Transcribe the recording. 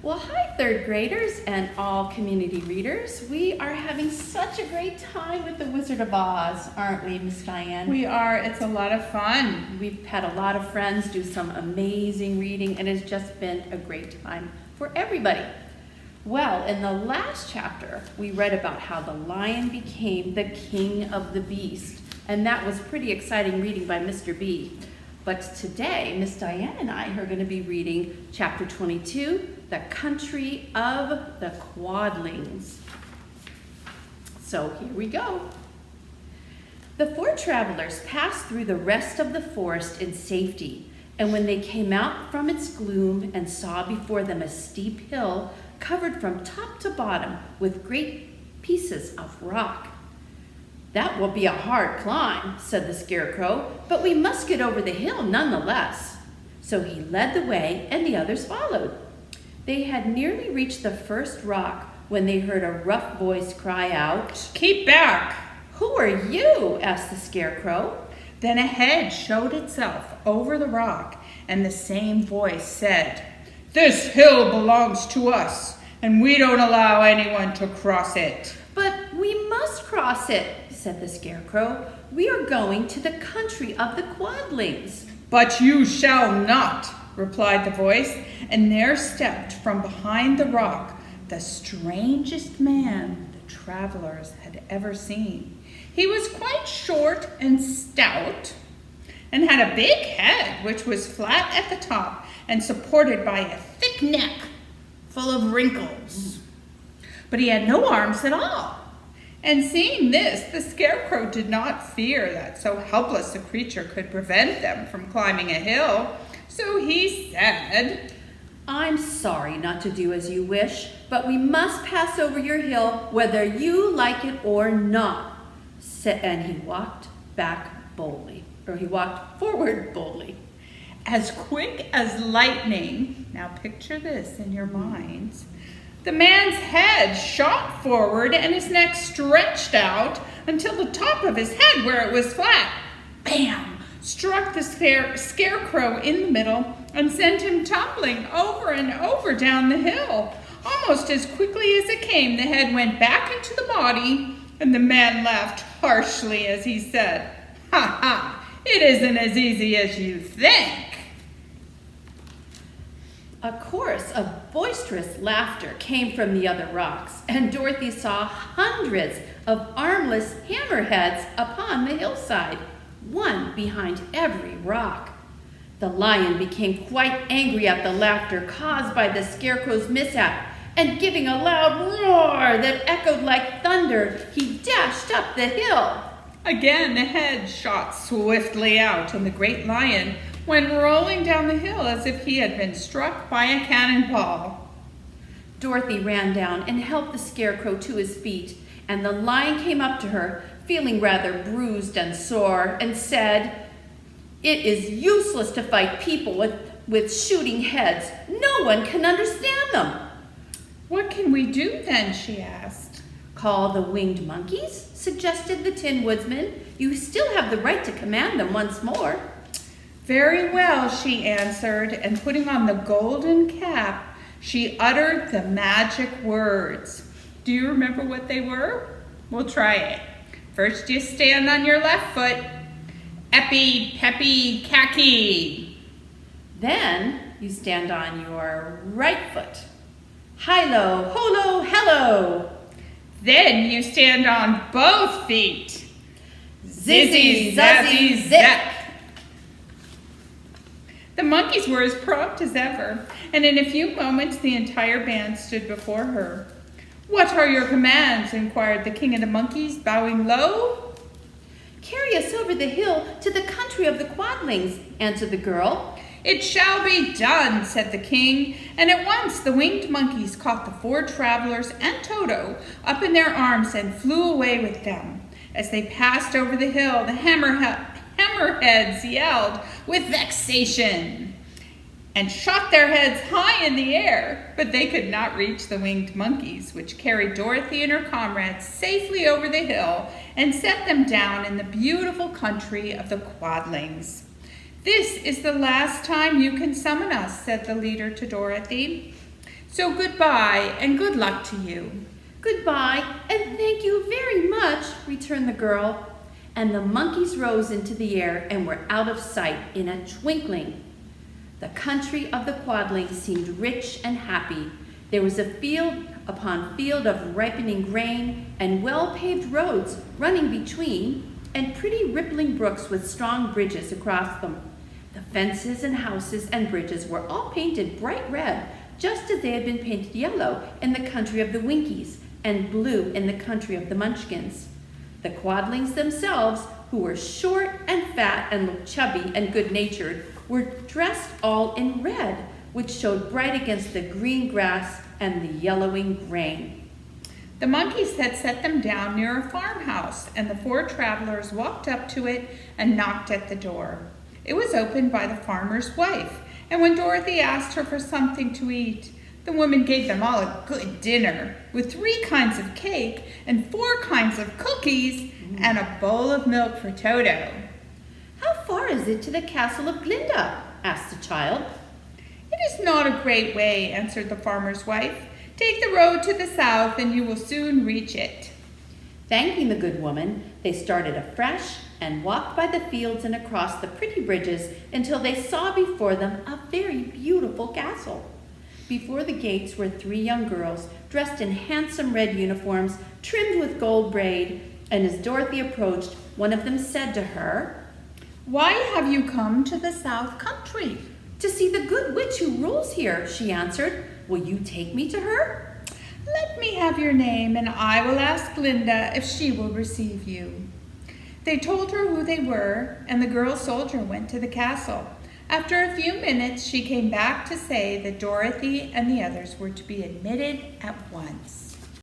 Well, hi, third graders and all community readers. We are having such a great time with the Wizard of Oz, aren't we, Miss Diane? We are. It's a lot of fun. We've had a lot of friends do some amazing reading, and it's just been a great time for everybody. Well, in the last chapter, we read about how the lion became the king of the beast, and that was pretty exciting reading by Mr. B. But today, Miss Diane and I are going to be reading chapter 22, The Country of the Quadlings. So here we go. The four travelers passed through the rest of the forest in safety, and when they came out from its gloom and saw before them a steep hill covered from top to bottom with great pieces of rock. "That will be a hard climb," said the Scarecrow, "but we must get over the hill nonetheless." So he led the way and the others followed. They had nearly reached the first rock when they heard a rough voice cry out, "Keep back!" "Who are you?" asked the Scarecrow. Then a head showed itself over the rock, and the same voice said, "This hill belongs to us, and we don't allow anyone to cross it." "But we must cross it," said the Scarecrow. "We are going to the country of the Quadlings." "But you shall not," replied the voice, and there stepped from behind the rock the strangest man the travelers had ever seen. He was quite short and stout, and had a big head which was flat at the top and supported by a thick neck full of wrinkles. But he had no arms at all. And seeing this, the Scarecrow did not fear that so helpless a creature could prevent them from climbing a hill. So he said, "I'm sorry not to do as you wish, but we must pass over your hill whether you like it or not." And he walked forward boldly. As quick as lightning, now picture this in your minds, the man's head shot forward and his neck stretched out until the top of his head, where it was flat, bam, struck the Scarecrow in the middle and sent him tumbling over and over down the hill. Almost as quickly as it came, the head went back into the body, and the man laughed harshly as he said, "Ha ha, it isn't as easy as you think." A chorus of boisterous laughter came from the other rocks, and Dorothy saw hundreds of armless hammerheads upon the hillside, one behind every rock. The lion became quite angry at the laughter caused by the Scarecrow's mishap, and giving a loud roar that echoed like thunder, he dashed up the hill. Again, the head shot swiftly out, and the great lion went rolling down the hill as if he had been struck by a cannonball. Dorothy ran down and helped the Scarecrow to his feet, and the lion came up to her, feeling rather bruised and sore, and said, "It is useless to fight people with shooting heads. No one can understand them." "What can we do then?" she asked. "Call the winged monkeys," suggested the Tin Woodsman. "You still have the right to command them once more." "Very well," she answered, and putting on the golden cap, she uttered the magic words. Do you remember what they were? We'll try it. First, you stand on your left foot. Epi, peppy, khaki. Then you stand on your right foot. Hilo, holo, hello. Then you stand on both feet. Zizzy, zazzy, zip. The monkeys were as prompt as ever, and in a few moments the entire band stood before her. "What are your commands?" inquired the king of the monkeys, bowing low. "Carry us over the hill to the country of the Quadlings," answered the girl. "It shall be done," said the king, and at once the winged monkeys caught the four travelers and Toto up in their arms and flew away with them. As they passed over the hill, the hammerheads yelled with vexation and shot their heads high in the air, but they could not reach the winged monkeys, which carried Dorothy and her comrades safely over the hill and set them down in the beautiful country of the Quadlings. "This is the last time you can summon us," said the leader to Dorothy. So goodbye and good luck to you." "Goodbye, and thank you very much," returned the girl. And the monkeys rose into the air and were out of sight in a twinkling. The country of the Quadlings seemed rich and happy. There was a field upon field of ripening grain, and well-paved roads running between, and pretty rippling brooks with strong bridges across them. The fences and houses and bridges were all painted bright red, just as they had been painted yellow in the country of the Winkies and blue in the country of the Munchkins. The Quadlings themselves, who were short and fat and looked chubby and good-natured, were dressed all in red, which showed bright against the green grass and the yellowing grain. The monkeys had set them down near a farmhouse, and the four travelers walked up to it and knocked at the door. It was opened by the farmer's wife, and when Dorothy asked her for something to eat, the woman gave them all a good dinner, with 3 kinds of cake and 4 kinds of cookies and a bowl of milk for Toto. "How far is it to the castle of Glinda?" asked the child. "It is not a great way," answered the farmer's wife. "Take the road to the south and you will soon reach it." Thanking the good woman, they started afresh and walked by the fields and across the pretty bridges until they saw before them a very beautiful castle. Before the gates were 3 young girls dressed in handsome red uniforms trimmed with gold braid, and as Dorothy approached, one of them said to her, "Why have you come to the south country?" "To see the good witch who rules here," she answered. "Will you take me to her?" "Let me have your name and I will ask Glinda if she will receive you." They told her who they were, and the girl soldier went to the castle. After a few minutes, she came back to say that Dorothy and the others were to be admitted at once.